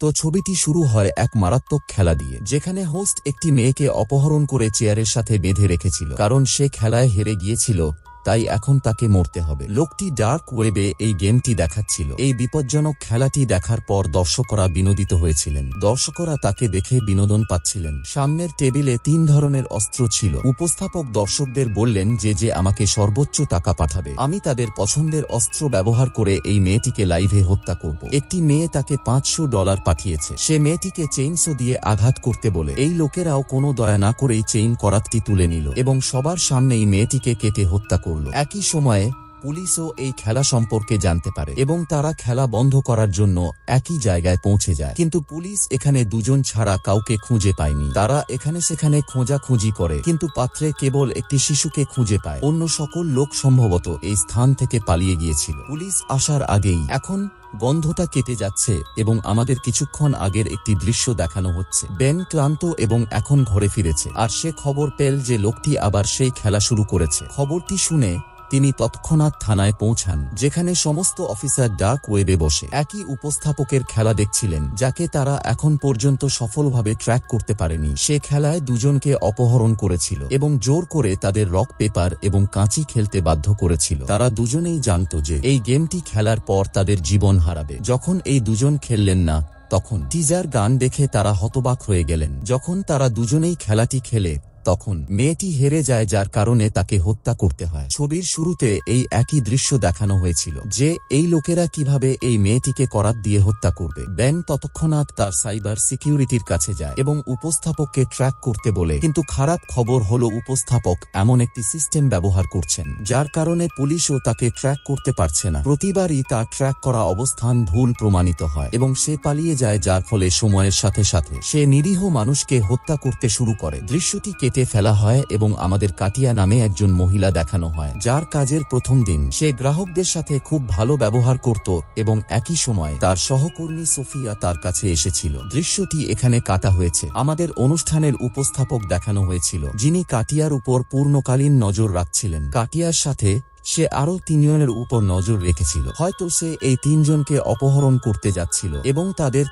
তো ছবিটি শুরু হয় এক মারাত্মক খেলা দিয়ে, যেখানে হোস্ট একটি মেয়েকে অপহরণ করে চেয়ারের সাথে বেঁধে রেখেছিল, কারণ সে খেলায় হেরে গিয়েছিল, তাই এখন তাকে মরতে হবে। লোকটি ডার্ক ওয়েবে এই গেমটি দেখাচ্ছিল। এই বিপজ্জনক খেলাটি দেখার পর দর্শকরা বিনোদিত হয়েছিলেন। দর্শকরা তাকে দেখে বিনোদন পাচ্ছিলেন। সামনের টেবিলে 3 ধরনের অস্ত্র ছিল। উপস্থাপক দর্শকদের বললেন যে আমাকে সর্বোচ্চ টাকা পাঠাবে, আমি তাদের পছন্দের অস্ত্র ব্যবহার করে এই মেয়েটিকে লাইভে হত্যা করব। একটি মেয়ে তাকে $500 পাঠিয়েছে। সে মেয়েটিকে চেইনসো দিয়ে আঘাত করতে বলে। এই লোকেরাও কোনো দয়া না করেই চেইন করাতটি তুলে নিল এবং সবার সামনেই মেয়েটিকে কেটে হত্যা করল। একই সময়ে পুলিশও এই খেলা সম্পর্কে জানতে পারে এবং তারা খেলা বন্ধ করার জন্য একই জায়গায় পৌঁছে যায়। কিন্তু পুলিশ এখানে 2 জন ছাড়া কাউকে খুঁজে পায়নি। তারা এখানে সেখানে খোঁজাখুঁজি করে, কিন্তু পাত্রে কেবল একটি শিশুকে খুঁজে পায়। অন্য সকল লোক সম্ভবত এই স্থান থেকে পালিয়ে গিয়েছিল পুলিশ আসার আগেই। এখন গন্ধটা কেটে যাচ্ছে এবং আমাদের কিছুক্ষণ আগের একটি দৃশ্য দেখানো হচ্ছে। বেন ক্লান্ত এবং এখন ঘরে ফিরেছে, আর সে খবর পেল যে লোকটি আবার সেই খেলা শুরু করেছে। খবরটি শুনে তিনি তৎক্ষণাৎ থানায় পৌঁছান, যেখানে সমস্ত অফিসার ডার্ক ওয়েবে বসে একই উপস্থাপকের খেলা দেখছিলেন, যাকে তারা এখন পর্যন্ত সফলভাবে ট্র্যাক করতে পারেনি। সে খেলায় 2 জনকে অপহরণ করেছিল এবং জোর করে তাদের রক পেপার এবং কাঁচি খেলতে বাধ্য করেছিল। তারা দুজনেই জানত যে এই গেমটি খেলার পর তাদের জীবন হারাবে। যখন এই 2 জন খেললেন না, তখন টিজার গান দেখে তারা হতবাক হয়ে গেলেন। যখন তারা দুজনেই খেলাটি খেলে, তখন মেয়েটি হেরে যায়, যার কারণে তাকে হত্যা করতে হয়। ছবির শুরুতে এই একই দৃশ্য দেখানো হয়েছিল যে এই লোকেরা কিভাবে এই মেয়েটিকে করাত দিয়ে হত্যা করবে। বেন তৎক্ষণাৎ তার সাইবার সিকিউরিটির কাছে যায় এবং উপস্থাপককে ট্র্যাক করতে বলে। কিন্তু খারাপ খবর হলো উপস্থাপক এমন একটি সিস্টেম ব্যবহার করছেন যার কারণে পুলিশও তাকে ট্র্যাক করতে পারছে না। প্রতিবারই তার ট্র্যাক করা অবস্থান ভুল প্রমাণিত হয় এবং সে পালিয়ে যায়, যার ফলে সময়ের সাথে সাথে সে নিরীহ মানুষকে হত্যা করতে শুরু করে। দৃশ্যটি কেটে ফেলা হয় এবং আমাদের কাটিয়া নামে একজন মহিলা দেখানো হয়, যার কাজের প্রথম দিন সে গ্রাহকদের সাথে খুব ভালো ব্যবহার করত এবং একই সময় তার সহকর্মী সোফিয়া তার কাছে এসেছিল। দৃশ্যটি এখানে কাটা হয়েছে। আমাদের অনুষ্ঠানের উপস্থাপক দেখানো হয়েছিল, যিনি কাটিয়ার উপর পূর্ণকালীন নজর রাখছিলেন। কাটিয়ার সাথে সে আরো 3 জনের উপর নজর রেখেছিল। হয়তো সে এই 3 জনকে অপহরণ করতে যাচ্ছিল এবং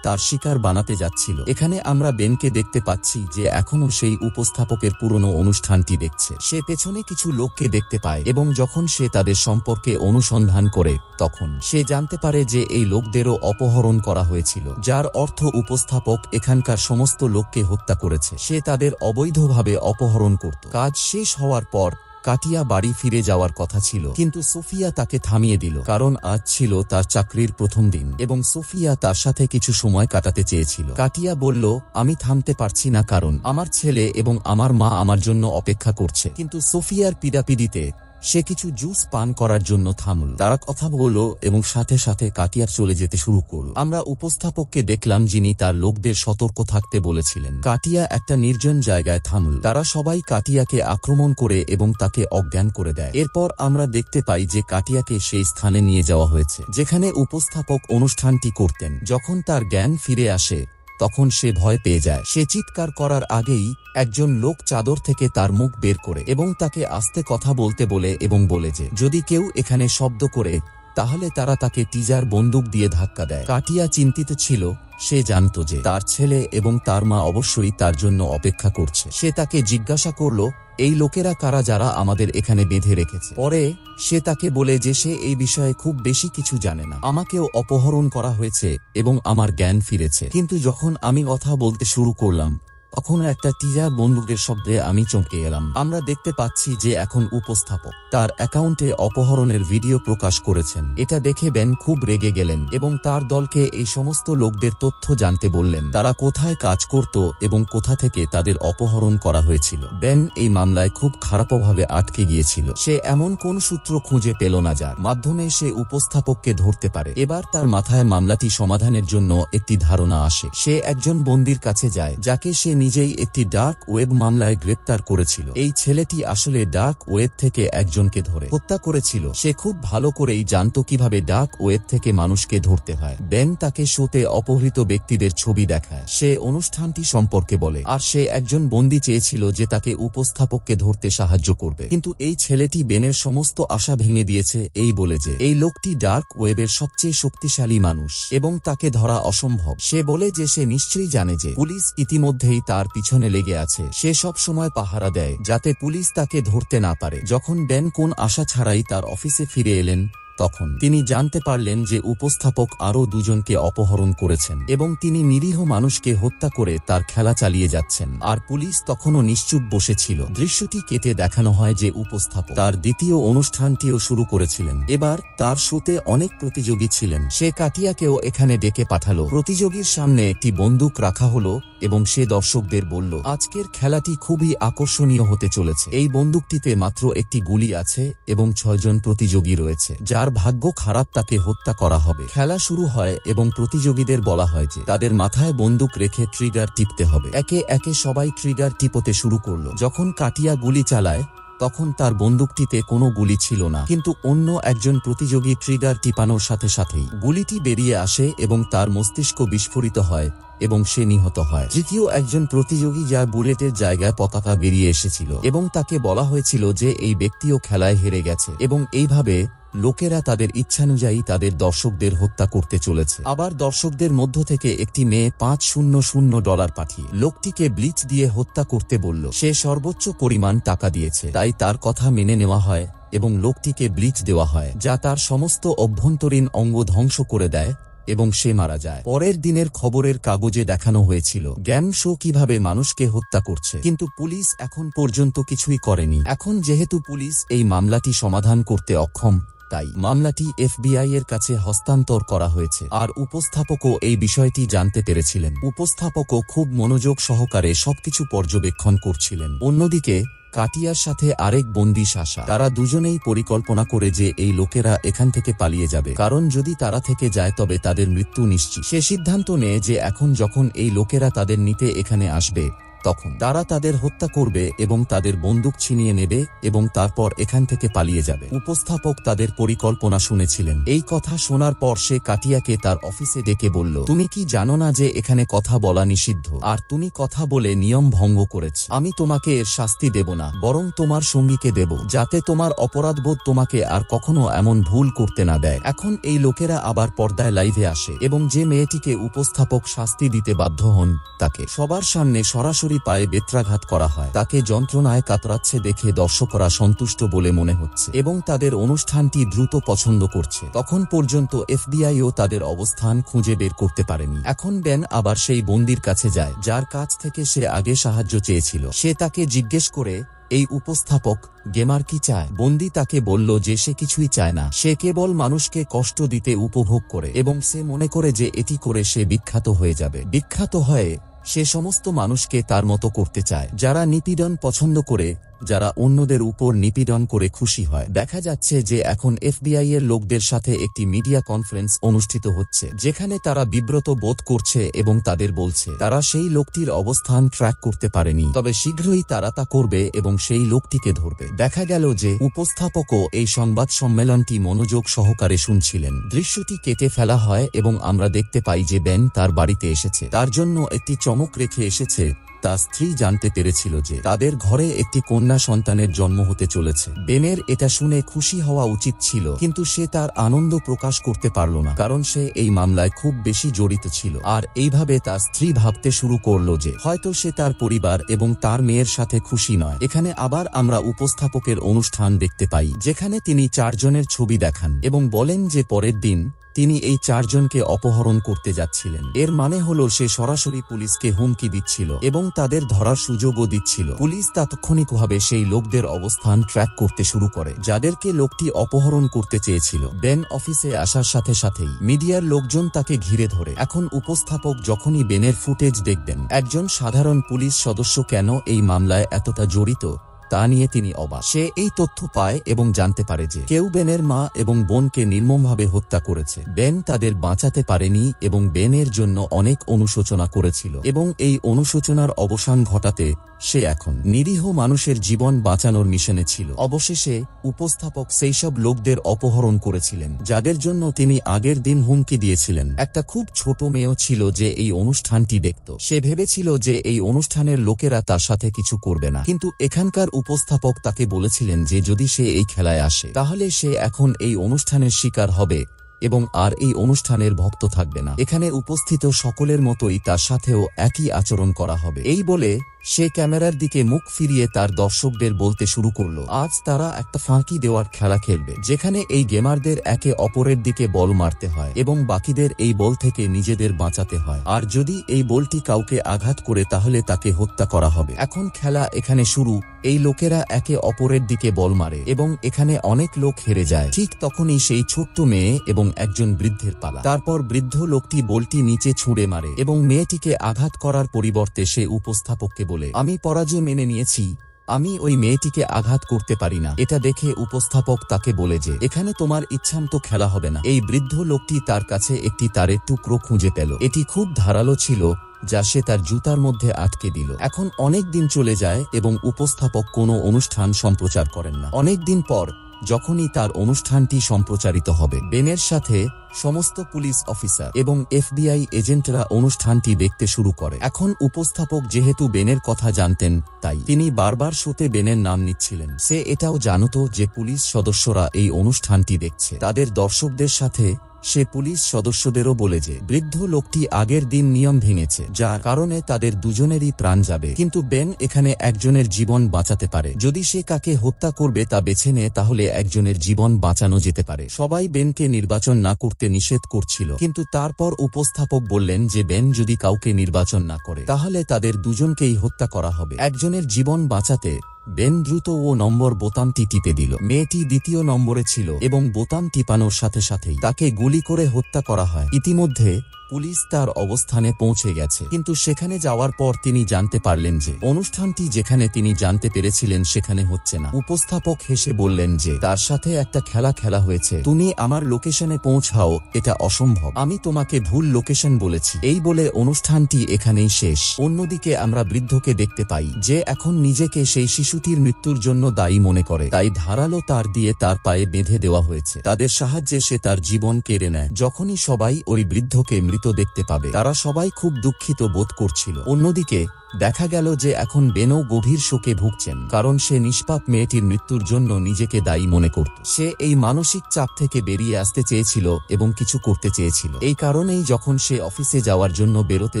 তার শিকার বানাতে যাচ্ছিল। এখানে আমরা বেনকে দেখতে পাচ্ছি যে এখনো সেই উপস্থাপকের পুরনো অনুষ্ঠানটি দেখছে। সে পেছনে কিছু লোককে দেখতে পায় এবং যখন সে তাদের সম্পর্কে অনুসন্ধান করে, তখন সে জানতে পারে যে এই লোকদেরও অপহরণ করা হয়েছিল, যার অর্থ উপস্থাপক এখানকার সমস্ত লোককে হত্যা করেছে। সে তাদের অবৈধভাবে অপহরণ করত। কাজ শেষ হওয়ার পর কাটিয়া বাড়ি ফিরে যাওয়ার কথা ছিল, কিন্তু সোফিয়া তাকে থামিয়ে দিল, কারণ আজ ছিল তার চাকরির প্রথম দিন এবং সোফিয়া তার সাথে কিছু সময় কাটাতে চেয়েছিল। কাটিয়া বলল, আমি থামতে পারছি না, কারণ আমার ছেলে এবং আমার মা আমার জন্য অপেক্ষা করছে। কিন্তু সোফিয়ার পিড়াপিড়িতে সে কিছু জুস পান করার জন্য থামল। তারা কথা বলল এবং সাথে সাথে কাটিয়া চলে যেতে শুরু করল। আমরা উপস্থাপককে দেখলাম, যিনি তার লোকদের সতর্ক থাকতে বলেছিলেন। কাটিয়া একটা নির্জন জায়গায় থামল। তারা সবাই কাটিয়াকে আক্রমণ করে এবং তাকে অজ্ঞান করে দেয়। এরপর আমরা দেখতে পাই যে কাটিয়াকে সেই স্থানে নিয়ে যাওয়া হয়েছে যেখানে উপস্থাপক অনুষ্ঠানটি করতেন। যখন তার জ্ঞান ফিরে আসে, তখন সে ভয় পেয়ে যায়। সে চিৎকার করার আগেই একজন লোক চাদর থেকে তার মুখ বের করে এবং তাকে আস্তে কথা বলতে বলে এবং বলে যে যদি কেউ এখানে শব্দ করে, তাহলে তারা তাকে টিজার বন্দুক দিয়ে ধাক্কা দেয়। কাটিয়া চিন্তিত ছিল। সে জানত যে তার ছেলে এবং তার মা অবশ্যই তার জন্য অপেক্ষা করছে। সে তাকে জিজ্ঞাসা করল, এই লোকেরা কারা যারা আমাদের এখানে বেঁধে রেখেছে? পরে সে তাকে বলে যে সে এই বিষয়ে খুব বেশি কিছু জানে না। আমাকেও অপহরণ করা হয়েছে এবং আমার জ্ঞান ফিরেছে, কিন্তু যখন আমি কথা বলতে শুরু করলাম, তখন একটা টিজার বন্দুকের শব্দে আমি চমকে গেলাম। আমরা দেখতে পাচ্ছি যে এখন উপস্থাপক তার অ্যাকাউন্টে অপহরণের ভিডিও প্রকাশ করেছেন। এটা দেখে বেন খুব রেগে গেলেন এবং তার দলকে এই সমস্ত লোকদের তথ্য জানতে বললেন, তারা কোথায় কাজ করত এবং কোথা থেকে তাদের অপহরণ করা হয়েছিল। বেন এই মামলায় খুব খারাপভাবে আটকে গিয়েছিল। সে এমন কোন সূত্র খুঁজে পেল না যার মাধ্যমে সে উপস্থাপককে ধরতে পারে। এবার তার মাথায় মামলাটি সমাধানের জন্য একটি ধারণা আসে। সে একজন বন্দীর কাছে যায়, যাকে সে নিজেই একটি ডার্ক ওয়েব মামলায় গ্রেপ্তার করেছিল। এই ছেলেটি আসলে ডার্ক ওয়েব থেকে একজনকে ধরে হত্যা করেছিল। সে খুব ভালো করেই জানত কিভাবে ডার্ক ওয়েব থেকে মানুষকে ধরতে হয়। বেন তাকে শোতে অপহৃত ব্যক্তিদের ছবি দেখায়, সে অনুষ্ঠানটি সম্পর্কে বলে, আর সে একজন বন্দী চেয়েছিল যে তাকে উপস্থাপককে ধরতে সাহায্য করবে। কিন্তু এই ছেলেটি বেনের সমস্ত আশা ভেঙে দিয়েছে এই বলে যে এই লোকটি ডার্ক ওয়েবের সবচেয়ে শক্তিশালী মানুষ এবং তাকে ধরা অসম্ভব। সে বলে যে সে নিশ্চয়ই জানে যে পুলিশ ইতিমধ্যেই তার পিছনে লেগে আছে। সে সব সময় পাহারা দেয় যাতে পুলিশ তাকে ধরতে না পারে। যখন বেন কোন আশা ছাড়াই তার অফিসে ফিরে এলেন, তখন তিনি জানতে পারলেন যে উপস্থাপক আরও দুজনকে অপহরণ করেছেন এবং তিনি নিরীহ মানুষকে হত্যা করে তার খেলা চালিয়ে যাচ্ছেন, আর পুলিশ তখনও নিশ্চুপ বসেছিল। দৃশ্যটি কেটে দেখানো হয় যে উপস্থাপক তার দ্বিতীয় অনুষ্ঠানটিও শুরু করেছিলেন। এবার তার শোতে অনেক প্রতিযোগী ছিলেন। সে কাটিয়াকেও এখানে ডেকে পাঠালো। প্রতিযোগীর সামনে একটি বন্দুক রাখা হলো এবং সে দর্শকদের বলল, আজকের খেলাটি খুবই আকর্ষণীয় হতে চলেছে। এই বন্দুকটিতে মাত্র একটি গুলি আছে এবং 6 জন প্রতিযোগী রয়েছে। যার ভাগ্য খারাপ তাকে হত্যা করা হবে। খেলা শুরু হয় এবং প্রতিযোগীদের বলা হয় যে তাদের মাথায় বন্দুক রেখে ট্রিগার টিপতে হবে। একে একে সবাই ট্রিগার টিপতে শুরু করলো। যখন কাটিয়া গুলি চালায় তখন তার বন্দুকটিতে কোনো গুলি ছিল না, কিন্তু অন্য একজন প্রতিযোগী ট্রিগার টিপানোর সাথে সাথেই গুলিটি বেরিয়ে আসে এবং তার মস্তিষ্ক বিস্ফোরিত হয় এবং সে নিহত হয়। তৃতীয় একজন প্রতিযোগী, যার বুলেটের জায়গায় পতাকা বেরিয়ে এসেছিল এবং তাকে বলা হয়েছিল যে এই ব্যক্তিও খেলায় হেরে গেছে এবং এইভাবে লোকেরা তাদের ইচ্ছানুযায়ী তাদের দর্শকদের হত্যা করতে চলেছে। আবার দর্শকদের মধ্য থেকে একটি মেয়ে $500 পাঠিয়ে লোকটিকে ব্লিচ দিয়ে হত্যা করতে বলল। সে সর্বোচ্চ পরিমাণ টাকা দিয়েছে, তাই তার কথা মেনে নেওয়া হয় এবং লোকটিকে ব্লিচ দেওয়া হয়, যা তার সমস্ত অভ্যন্তরীণ অঙ্গ ধ্বংস করে দেয় এবং সে মারা যায়। পরের দিনের খবরের কাগজে দেখানো হয়েছিল গেম শো কিভাবে মানুষকে হত্যা করছে, কিন্তু পুলিশ এখন পর্যন্ত কিছুই করেনি। এখন যেহেতু পুলিশ এই মামলাটি সমাধান করতে অক্ষম, তাই মামলাটি FBI এর কাছে হস্তান্তর করা হয়েছে। আর উপস্থাপকও এই বিষয়টি জানতে পেরেছিলেন। উপস্থাপকও খুব মনোযোগ সহকারে সবকিছু পর্যবেক্ষণ করছিলেন। অন্যদিকে কাটিয়ার সাথে আরেক বন্দী সাশা, তারা দুজনেই পরিকল্পনা করে যে এই লোকেরা এখান থেকে পালিয়ে যাবে, কারণ যদি তারা থেকে যায় তবে তাদের মৃত্যু নিশ্চিত। সে সিদ্ধান্ত নেয় যে এখন যখন এই লোকেরা তাদের নিতে এখানে আসবে, তখন তারা তাদের হত্যা করবে এবং তাদের বন্দুক ছিনিয়ে নেবে এবং তারপর এখান থেকে পালিয়ে যাবে। উপস্থাপক তাদের পরিকল্পনা শুনেছিলেন। এই কথা শোনার পর সে কাটিয়াকে তার অফিসে ডেকে বলল, তুমি কি জানো না যে এখানে কথা বলা নিষিদ্ধ, আর তুমি কথা বলে নিয়ম ভঙ্গ করেছ। আমি তোমাকে এর শাস্তি দেব না, বরং তোমার সঙ্গীকে দেব, যাতে তোমার অপরাধবোধ তোমাকে আর কখনো এমন ভুল করতে না দেয়। এখন এই লোকেরা আবার পর্দায় লাইভে আসে এবং যে মেয়েটিকে উপস্থাপক শাস্তি দিতে বাধ্য হন তাকে সবার সামনে সরাসরি পায়ে বেত্রাঘাত করা হয়। তাকে যন্ত্রণায় কাতরাচ্ছে দেখে দর্শকরা সন্তুষ্ট বলে মনে হচ্ছে এবং তাদের অনুষ্ঠানটি দ্রুত পছন্দ করছে। তখন পর্যন্ত FBIও তাদের অবস্থান খুঁজে বের করতে পারেনি। এখন বেন আবার সেই বন্দির কাছে যায় যার কাছ থেকে সে আগে সাহায্য চেয়েছিল। সে তাকে জিজ্ঞেস করে, এই উপস্থাপক গেমার কি চায়? বন্দি তাকে বলল যে সে কিছুই চায় না, সে কেবল মানুষকে কষ্ট দিতে উপভোগ করে এবং সে মনে করে যে এটি করে সে বিখ্যাত হয়ে যাবে। বিখ্যাত হয়ে সে সমস্ত মানুষকে তার মতো করতে চায়, যারা নিপীড়ন পছন্দ করে, যারা অন্যদের উপর নিপীড়ন করে খুশি হয়। দেখা যাচ্ছে যে এখন FBI এর লোকদের সাথে একটি মিডিয়া কনফারেন্স অনুষ্ঠিত হচ্ছে, যেখানে তারা বিব্রত বোধ করছে এবং তাদের বলছে তারা সেই লোকটির অবস্থান ট্র্যাক করতে পারেনি, তবে শীঘ্রই তারা তা করবে এবং সেই লোকটিকে ধরবে। দেখা গেল যে উপস্থাপকও এই সংবাদ সম্মেলনটি মনোযোগ সহকারে শুনছিলেন। দৃশ্যটি কেটে ফেলা হয় এবং আমরা দেখতে পাই যে বেন তার বাড়িতে এসেছে। তার জন্য একটি চমক রেখে এসেছে। তার স্ত্রী জানতে পেরেছিল যে তাদের ঘরে একটি কন্যা সন্তানের জন্ম হতে চলেছে। বেনের এটা শুনে খুশি হওয়া উচিত ছিল, কিন্তু সে তার আনন্দ প্রকাশ করতে পারল না, কারণ সে এই মামলায় খুব বেশি জড়িত ছিল। আর এইভাবে তার স্ত্রী ভাবতে শুরু করলো যে হয়তো সে তার পরিবার এবং তার মেয়ের সাথে খুশি নয়। এখানে আবার আমরা উপস্থাপকের অনুষ্ঠান দেখতে পাই, যেখানে তিনি 4 জনের ছবি দেখান এবং বলেন যে পরের দিন তিনি এই 4 জনকে অপহরণ করতে যাচ্ছিলেন। এর মানে হলো সে সরাসরি পুলিশকে হুমকি দিচ্ছিল এবং তাদের ধরার সুযোগও দিচ্ছিল। পুলিশ তাৎক্ষণিকভাবে সেই লোকদের অবস্থান ট্র্যাক করতে শুরু করে, যাদেরকে লোকটি অপহরণ করতে চেয়েছিল। বেন অফিসে আসার সাথে সাথেই মিডিয়ার লোকজন তাকে ঘিরে ধরে। এখন উপস্থাপক যখনই বেনের ফুটেজ দেখবেন, একজন সাধারণ পুলিশ সদস্য কেন এই মামলায় এতটা জড়িত তা নিয়ে তিনি অবাক। সে এই তথ্য পায় এবং জানতে পারে যে কেউ বেনের মা এবং বোনকে নির্মমভাবে হত্যা করেছে। বেন তাদের বাঁচাতে পারেনি এবং বেনের জন্য অনেক অনুশোচনা করেছিল এবং এই অনুশোচনার অবসান ঘটাতে সে এখন নিরীহ মানুষের জীবন বাঁচানোর মিশনে ছিল। অবশেষে উপস্থাপক সেইসব লোকদের অপহরণ করেছিলেন যাদের জন্য তিনি আগের দিন হুমকি দিয়েছিলেন। একটা খুব ছোট মেয়েও ছিল যে এই অনুষ্ঠানটি দেখত। সে ভেবেছিল যে এই অনুষ্ঠানের লোকেরা তার সাথে কিছু করবে না, কিন্তু এখানকার উপস্থাপক তাকে বলেছিলেন যে যদি সে এই খেলায় আসে তাহলে সে এখন এই অনুষ্ঠানের শিকার হবে এবং আর এই অনুষ্ঠানের ভক্ত থাকবে না। এখানে উপস্থিত সকলের মতোই তার সাথেও একই আচরণ করা হবে। এই বলে সে ক্যামেরার দিকে মুখ ফিরিয়ে তার দর্শকদের বলতে শুরু করলো, আজ তারা একটা ফাঁকি দেওয়ার খেলা খেলবে যেখানে এই গেমারদের একে অপরের দিকে বল মারতে হয় এবং বাকিদের এই বল থেকে নিজেদের বাঁচাতে হয়, আর যদি এই বলটি কাউকে আঘাত করে তাহলে তাকে হত্যা করা হবে। এখন খেলা এখানে শুরু। এই লোকেরা একে অপরের দিকে বল মারে এবং এখানে অনেক লোক হেরে যায়। ঠিক তখনই সেই ছোট্ট মেয়ে এবং একজন বৃদ্ধের পালা। তারপর বৃদ্ধ লোকটি বলটি নিচে ছুঁড়ে মারে এবং মেয়েটিকে আঘাত করার পরিবর্তে সে উপস্থাপককে বলে, আমি পরাজয় মেনে নিয়েছি, আমি ওই মেয়েটিকে আঘাত করতে পারি না। এটা দেখে উপস্থাপক তাকে বলে যে এখানে তোমার ইচ্ছামতো খেলা হবে না। এই বৃদ্ধ লোকটি তার কাছে একটি তারের টুকরো খুঁজে পেল। এটি খুব ধারালো ছিল যা সে তার জুতার মধ্যে আটকে দিল। এখন অনেক দিন চলে যায় এবং উপস্থাপক কোনো অনুষ্ঠান সম্প্রচার করেন না। অনেক দিন পর যখনই তার অনুষ্ঠানটি সম্প্রচারিত হবে, বেনের সাথে সমস্ত পুলিশ অফিসার এবং FBI এজেন্টরা অনুষ্ঠানটি দেখতে শুরু করে। এখন উপস্থাপক যেহেতু বেনের কথা জানতেন তাই তিনি বারবার শোতে বেনের নাম নিচ্ছিলেন। সে এটাও জানত যে পুলিশ সদস্যরা এই অনুষ্ঠানটি দেখছে। তাদের দর্শকদের সাথে সে পুলিশ সদস্যদেরও বলে যে বৃদ্ধ লোকটি আগের দিন নিয়ম ভেঙেছে, যার কারণে তাদের দুজনেরই প্রাণ যাবে, কিন্তু বেন এখানে একজনের জীবন বাঁচাতে পারে। যদি সে কাকে হত্যা করবে তা বেছে নেয় তাহলে একজনের জীবন বাঁচানো যেতে পারে। সবাই বেনকে নির্বাচন না করতে নিষেধ করছিল, কিন্তু তারপর উপস্থাপক বললেন যে বেন যদি কাউকে নির্বাচন না করে তাহলে তাদের দুজনকেই হত্যা করা হবে। একজনের জীবন বাঁচাতে বেন দ্রুত নম্বর বোতামটি টিপে দিল। মেয়েটি দ্বিতীয় নম্বরে ছিল এবং বোতাম টিপানোর সাথে সাথেই তাকে গুলি করে হত্যা করা হয়। ইতিমধ্যে পুলিশ তার অবস্থানে পৌঁছে গেছে, কিন্তু সেখানে যাওয়ার পর তিনি জানতে পারলেন যে অনুষ্ঠানটি যেখানে তিনি জানতে পেরেছিলেন সেখানে হচ্ছে না। উপস্থাপক হেসে বললেন যে তার সাথে একটা খেলা হয়েছে, তুমি আমার লোকেশনে পৌঁছাও, এটা অসম্ভব, আমি তোমাকে ভুল লোকেশন বলেছি। এই বলে অনুষ্ঠানটি এখানেই শেষ। অন্যদিকে আমরা বৃদ্ধকে দেখতে পাই যে এখন নিজেকে সেই শিশুটির মৃত্যুর জন্য দায়ী মনে করে, তাই ধারালো তার দিয়ে তার পায়ে বেঁধে দেওয়া হয়েছে। তাদের সাহায্যে সে তার জীবন কেড়ে নেয়। যখনই সবাই ওই বৃদ্ধকে দেখতে পাবে তারা সবাই খুব দুঃখিত বোধ করছিল। অন্যদিকে দেখা গেল যে এখন বেনও গভীর শোকে ভুগছেন, কারণ সে নিষ্পাপ মেয়েটির মৃত্যুর জন্য নিজেকে দায়ী মনে করত। সে এই মানসিক চাপ থেকে বেরিয়ে আসতে চেয়েছিল এবং কিছু করতে চেয়েছিল। এই কারণেই যখন সে অফিসে যাওয়ার জন্য বেরোতে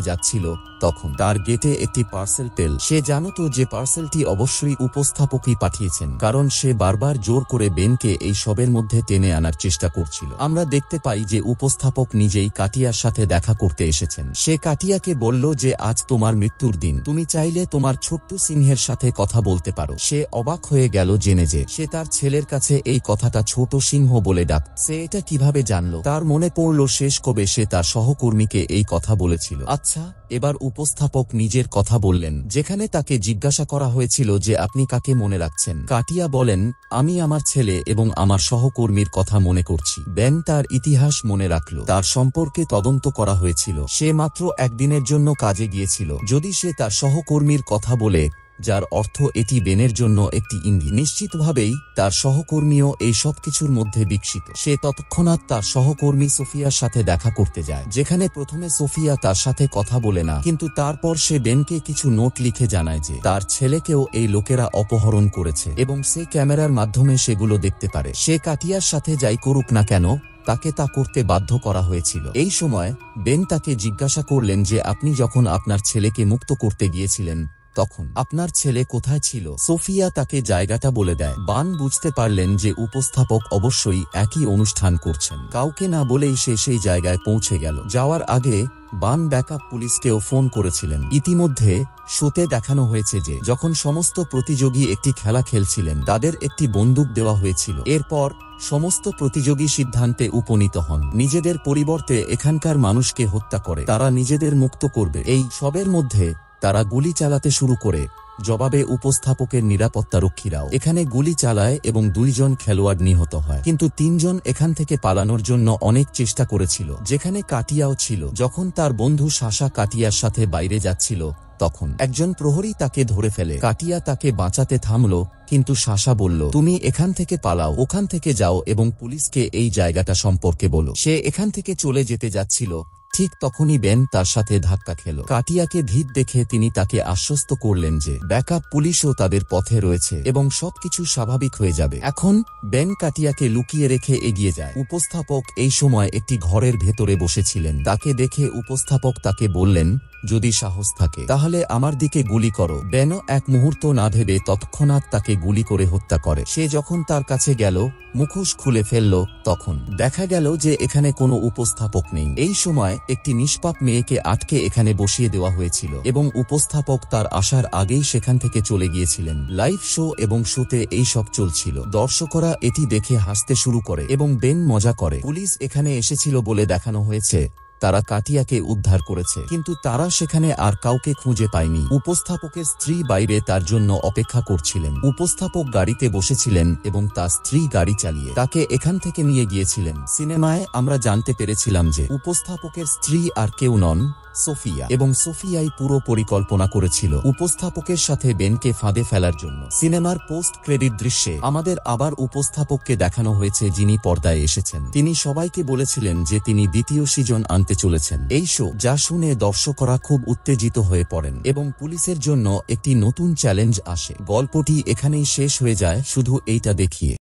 যাচ্ছিল তখন তার গেটে একটি পার্সেল পেল। সে জানত যে পার্সেলটি অবশ্যই উপস্থাপকই পাঠিয়েছেন, কারণ সে বারবার জোর করে বেনকে এই সবের মধ্যে টেনে আনার চেষ্টা করছিল। আমরা দেখতে পাই যে উপস্থাপক নিজেই কাটিয়ার সাথে দেখা করতে এসেছেন। সে কাটিয়াকে বলল যে আজ তোমার মৃত্যুর দিন, তুমি চাইলে তোমার ছোট্ট সিংহের সাথে কথা বলতে পারো। সে অবাক হয়ে গেল জেনে যে সে তার ছেলের কাছে এই কথাটা ছোট সিংহ বলে ডাক। সে এটা কিভাবে জানলো? তার মনে পড়ল শেষ কবে সে তার সহকর্মীকে এই কথা বলেছিল। আচ্ছা, এবার উপস্থাপক নিজের কথা বললেন, যেখানে তাকে জিজ্ঞাসা করা হয়েছিল যে আপনি কাকে মনে রাখছেন। কাটিয়া বলেন, আমি আমার ছেলে এবং আমার সহকর্মীর কথা মনে করছি। বেন তার ইতিহাস মনে রাখল। তার সম্পর্কে তদন্ত করা হয়েছিল। সে মাত্র একদিনের জন্য কাজে গিয়েছিল। যদি সে তার সহকর্মীর কথা বলে, যার অর্থ এটি বেনের জন্য একটি ইঙ্গিত। নিশ্চিতভাবেই তার সহকর্মীও এই সব কিছুর মধ্যে বিকশিত। সে তৎক্ষণাৎ তার সহকর্মী সোফিয়ার সাথে দেখা করতে যায়, যেখানে প্রথমে সোফিয়া তার সাথে কথা বলে না, কিন্তু তারপর সে বেনকে কিছু নোট লিখে জানায় যে তার ছেলেকেও এই লোকেরা অপহরণ করেছে এবং সে ক্যামেরার মাধ্যমে সেগুলো দেখতে পারে। সে কাটিয়ার সাথে যাই করুক না কেন, তাকে তা করতে বাধ্য করা হয়েছিল। এই সময় বেন তাকে জিজ্ঞাসা করলেন যে আপনি যখন আপনার ছেলেকে মুক্ত করতে গিয়েছিলেন তখন আপনার ছেলে কোথায় ছিল? সোফিয়া তাকে জায়গাটা বলে দেয়। বান বুঝতে পারলেন যে উপস্থাপক অবশ্যই একই অনুষ্ঠান করছেন। কাউকে না বলেই সে সেই জায়গায় পৌঁছে গেল। যাওয়ার আগে বান ব্যাকআপ পুলিশকেও ফোন করেছিলেন। ইতিমধ্যে শোতে দেখানো হয়েছে যে যখন সমস্ত প্রতিযোগী একটি খেলা খেলছিলেন তাদের একটি বন্দুক দেওয়া হয়েছিল। এরপর সমস্ত প্রতিযোগী সিদ্ধান্তে উপনীত হন নিজেদের পরিবর্তে এখানকার মানুষকে হত্যা করে তারা নিজেদের মুক্ত করবে। এই সবের মধ্যে তারা গুলি চালাতে শুরু করে জবাবে উপস্থাপকের নিরাপত্তারক্ষীরাও এখানে গুলি চালায় এবং 2 জন খেলোয়াড় নিহত হয়। কিন্তু 3 জন এখান থেকে পালানোর জন্য অনেক চেষ্টা করেছিল, যেখানে কাটিয়াও ছিল। যখন তার বন্ধু সাশা কাটিয়ার সাথে বাইরে যাচ্ছিল, তখন একজন প্রহরী তাকে ধরে ফেলে। কাটিয়া তাকে বাঁচাতে থামল, কিন্তু সাশা বলল, তুমি এখান থেকে পালাও, ওখান থেকে যাও এবং পুলিশকে এই জায়গাটা সম্পর্কে বলো। সে এখান থেকে চলে যেতে যাচ্ছিল, ঠিক তখনই বেন তার সাথে ধাক্কা খেল। কাটিয়াকে ভীত দেখে তিনি তাকে আশ্বস্ত করলেন যে ব্যাকআপ পুলিশও তাদের পথে রয়েছে এবং সবকিছু স্বাভাবিক হয়ে যাবে। এখন বেন কাটিয়াকে লুকিয়ে রেখে এগিয়ে যায়। উপস্থাপক এই সময় একটি ঘরের ভেতরে বসেছিলেন। তাকে দেখে উপস্থাপক তাকে বললেন, যদি সাহস থাকে তাহলে আমার দিকে গুলি করো। বেনও এক মুহূর্ত না ভেবে তৎক্ষণাৎ তাকে গুলি করে হত্যা করে। সে যখন তার কাছে গেল, মুখোশ খুলে ফেলল, তখন দেখা গেল যে এখানে কোনো উপস্থাপক নেই। এই সময় একটি নিষ্পাপ মেয়েকে আটকে এখানে বসিয়ে দেওয়া হয়েছিল এবং উপস্থাপক তার আসার আগেই সেখান থেকে চলে গিয়েছিলেন। লাইভ শো এবং শোতে এই সব চলছিল। দর্শকরা এটি দেখে হাসতে শুরু করে এবং বেন মজা করে। পুলিশ এখানে এসেছিল বলে দেখানো হয়েছে তারা কাটিয়াকে উদ্ধার করেছে, কিন্তু তারা সেখানে আর কাউকে খুঁজে পায়নি। উপস্থাপকের স্ত্রী বাইরে তার জন্য অপেক্ষা করছিলেন। উপস্থাপক গাড়িতে বসেছিলেন এবং তার স্ত্রী গাড়ি চালিয়ে তাকে এখান থেকে নিয়ে গিয়েছিলেন। সিনেমায় আমরা জানতে পেরেছিলাম যে উপস্থাপকের স্ত্রী আর কেউ নন, সোফিয়া, এবং সোফিয়াই পুরো পরিকল্পনা করেছিল উপস্থাপকের সাথে বেনকে ফাঁদে ফেলার জন্য। সিনেমার পোস্ট ক্রেডিট দৃশ্যে আমাদের আবার উপস্থাপককে দেখানো হয়েছে, যিনি পর্দায় এসেছেন। তিনি সবাইকে বলেছিলেন যে তিনি দ্বিতীয় সিজন আনতে চলেছেন। এই শো যা শুনে দর্শকরা খুব উত্তেজিত হয়ে পড়েন এবং পুলিশের জন্য একটি নতুন চ্যালেঞ্জ আসে। গল্পটি এখানেই শেষ হয়ে যায়, শুধু এইটা দেখিয়ে।